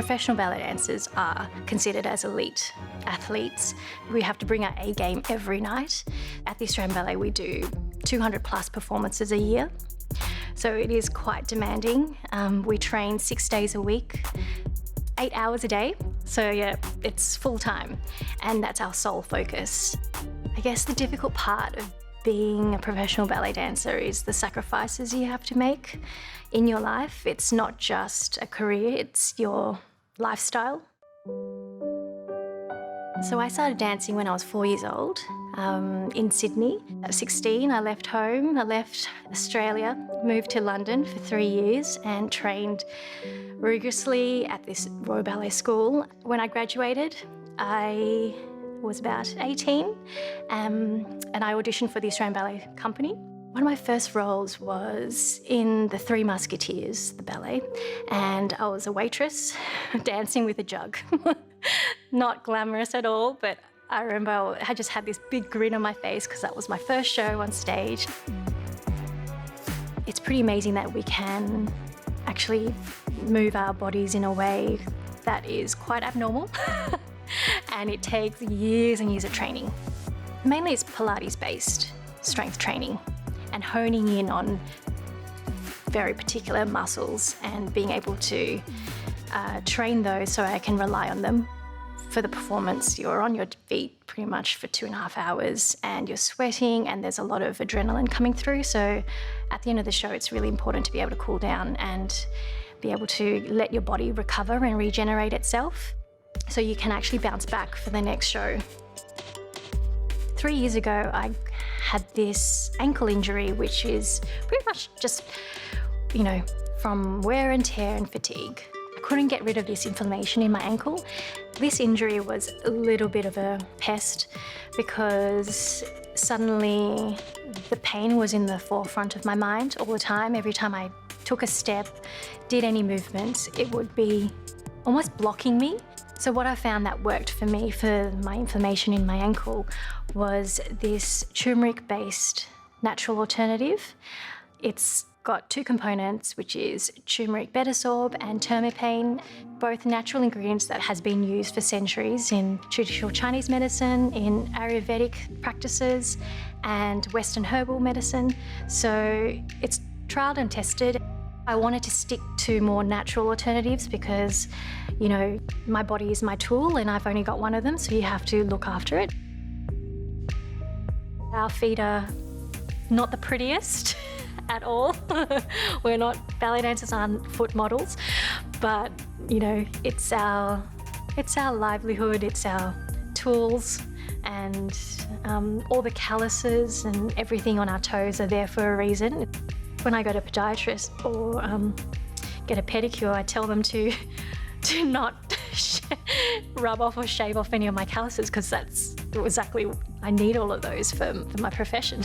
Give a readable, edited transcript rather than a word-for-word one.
Professional ballet dancers are considered as elite athletes. We have to bring our A game every night. At the Australian Ballet, we do 200 plus performances a year. So it is quite demanding. We train 6 days a week, 8 hours a day. So yeah, it's full time, and that's our sole focus. I guess the difficult part of being a professional ballet dancer is the sacrifices you have to make in your life. It's not just a career, it's your lifestyle. So I started dancing when I was 4 years old in Sydney. At 16, I left home, I left Australia, moved to London for 3 years and trained rigorously at this Royal Ballet School. When I graduated, I was about 18 and I auditioned for the Australian Ballet Company. One of my first roles was in The Three Musketeers, the ballet, and I was a waitress dancing with a jug. Not glamorous at all, but I remember I just had this big grin on my face because that was my first show on stage. It's pretty amazing that we can actually move our bodies in a way that is quite abnormal. And it takes years and years of training. Mainly it's Pilates-based strength training and honing in on very particular muscles and being able to train those so I can rely on them. For the performance, you're on your feet pretty much for 2.5 hours and you're sweating and there's a lot of adrenaline coming through. So at the end of the show, it's really important to be able to cool down and be able to let your body recover and regenerate itself, so you can actually bounce back for the next show. 3 years ago, I had this ankle injury, which is pretty much just, from wear and tear and fatigue. I couldn't get rid of this inflammation in my ankle. This injury was a little bit of a pest because suddenly the pain was in the forefront of my mind all the time. Every time I took a step, did any movements, it would be almost blocking me. So what I found that worked for me for my inflammation in my ankle was this turmeric-based natural alternative. It's got 2 components, which is turmeric betasorb and termipane, both natural ingredients that has been used for centuries in traditional Chinese medicine, in Ayurvedic practices, and Western herbal medicine. So it's trialed and tested. I wanted to stick to more natural alternatives because, my body is my tool and I've only got one of them, so you have to look after it. Our feet are not the prettiest at all. We're not, ballet dancers aren't foot models, but, it's our livelihood, it's our tools, and all the calluses and everything on our toes are there for a reason. When I go to a podiatrist or get a pedicure, I tell them to not rub off or shave off any of my calluses because that's exactly, I need all of those for my profession.